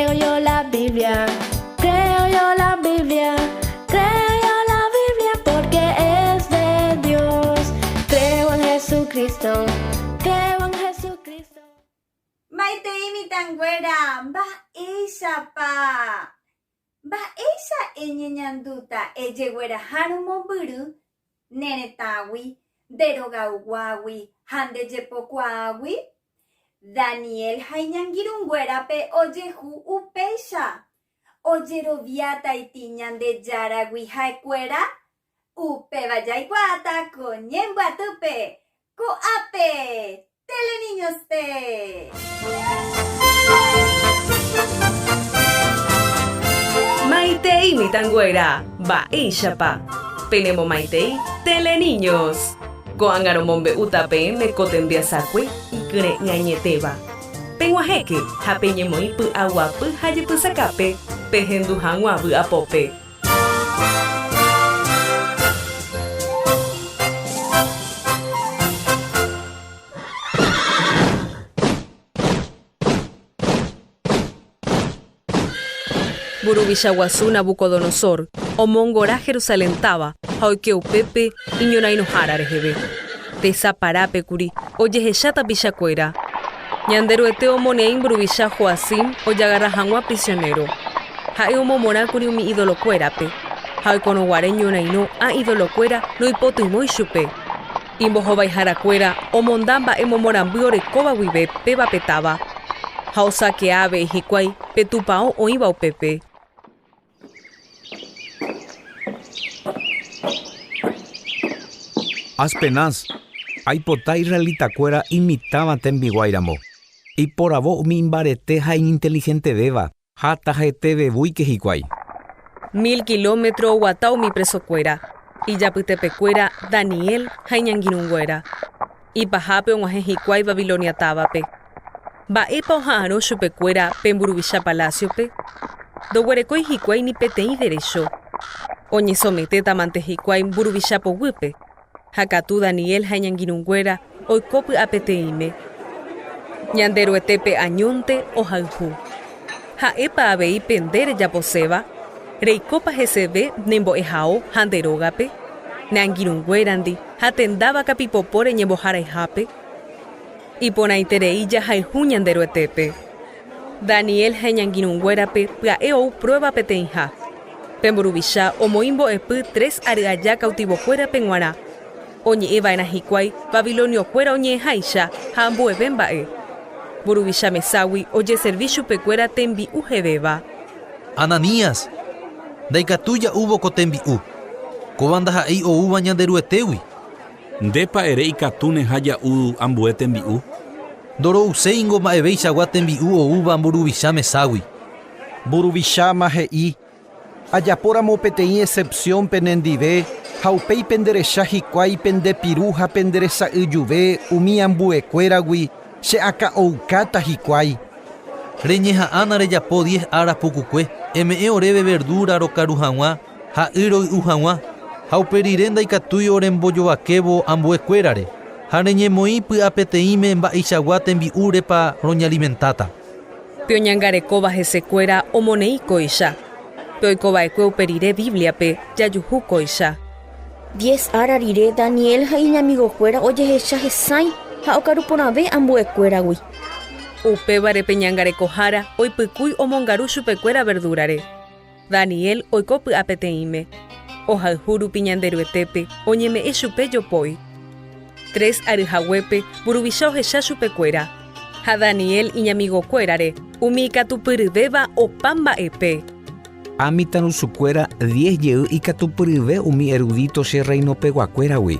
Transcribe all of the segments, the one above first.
Creo yo la Biblia, creo yo la Biblia, creo yo la Biblia porque es de Dios. Creo en Jesucristo, creo en Jesucristo. Maite imitanguera, ba isa pa. Ba isa enyenyanduta ejeguera harumo buru, nenetawi, derogauawi, hande jepokuawi. Daniel hainangirunguera pe ojehu upeisha. Ojeroviata itiñan de yaragui haekuera. Upe vayaiguata coñembuatupe. Coape. Teleniños te. Maitei mitanguera, baishapa. Penemo maitei, teleniños. Coangaromombe utape me cotendia sacue y cre ñañeteba. Penguajeque, japeñemoi pu aguapu hayepu sacape, pejendujanguabu apope. Burubishaguazú Nabucodonosor, Omongorá Jerusalén taba, Haukeu Pepe, Iñonainohara rejebe. Tesaparape curi, Oyejechata Pichacuera. Ñanderuete Omonein Burubisha Joacim, Oyagarrajangua prisionero. Hae Omomora curi mi idolocuerape. Haukonoguareño naino a idolocuera no hipotuimoi chupe. Imbojobaijaracuera, Omondamba Emomorambiore Coba Wibe, Peba Petaba. Hausa que ave y hicuay, Petupao o iba o pepe. Aspenas, aipota israelita cuera imitaba tembiguairamo. Y por avo mi imbareteja inteligente deba, hata jete bebui que hicuay. 1000 kilómetros guatao mi preso cuera. Y ya cuera Daniel jainanguirunguera. Y pajape o hicuay Babilonia tabape. Ba epa ojaro chupecuera pemburubisha palacio pe. Do huerecoi hicuay ni petei derecho. Oñi somete tamante hicuay burubisha po huipe. Hakatu Daniel hañanguirunguera oikopi apeteime. Ñanderuetepe añonte o jalhu. Haepa abei pendere yaposeba. Reikopa jesebe nembo ejao handerogape. Nanguirunguerandi hatendaba capipopore ñembojara ijape. Y ponaitereilla jaihu ñanderuetepe. Daniel hañanguirunguerape pyaeo prueba peteinja. Pemburubisha omoimbo epi 3 ariaya cautivocuera penguara. Oñe eva en ajicuay, Babilonio cuera oñe jaisha, hambu ebembae. Burubisha mesawi, oye servicio pecuera tembi ujebeba. Ananías, daikatuya hubo cotembi u. Cobanda jaei o uva ñanderuetewi. Ndepa ere ikatune haya u ambue tembi u. Doro useingo maebei chagua tembi u o uva burubisha mesawi. Burubisha mahei. Ayapora mopetei excepción penendive. Haupei penderecha hicuay pende piruja penderesa yuve umi ambuecueragui se aka oukata hicuay. Reñeja ana reyapo 10 aras pukucue. Eme oreve verdura rocarujanwa. Ha iroi ujanwa. Hauperirenda ikatuy orembojovakevo ambuecuerare. Ha reñemoi py'apeteime mba'eichagua tembi'úrepa roñalimentata. Pioñangarekóva hesecuera omoneíkoicha. Peoikova'ekue uperire Bibliape jajuhúkoicha. 10 ara rire Daniel ha'iñamigokuéra ojehecha hesãi ha okaruporãve ambuekuéragui. Upévare peñangarekohára oipykúi omongaru chupekuéra verdurare. Daniel oiko py'apeteĩme. Ohayhu rupi ñanderuetépe oñeme'ẽ chupe jopói. 3 aryhaguépe burubisha ohecha chupekuéra. Ha Daniel iñamigokuérare umi ikatupyryvéva opa mba'epe. Amitanu sucuera 10 yeu ikatupyryve umi erudito che reinopeguakuéragui.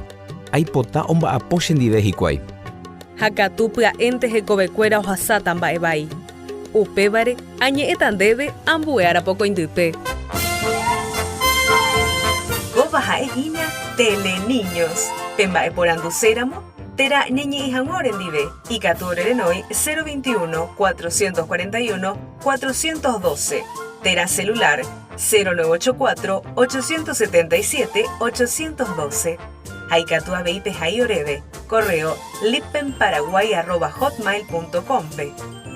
Aipota omba'apo chendive hikuái. Ha katu pya'énte hekovekuéra ohasáta mba'evai. Upévare añe'ẽta ndéve ambue arapokõindype. Kóva ha'ehína Teleniños. Pemba'eporanduséramo tera ñeñe'ẽhag̃ua orendive. Ikatu orerenói 021 441 412. Tera celular 0984 877 812. Haikatu abeipe hai oreve. Correo lipenparaguay@hotmail.com.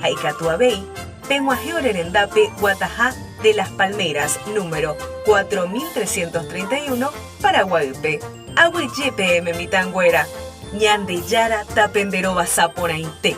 Haikatu abei Penguajeo Rendape, Guatajá de las Palmeras, número 4331, Paraguaype. Agüeyepe Mitangüera. Ñande Yara Tapendero Basaporainte.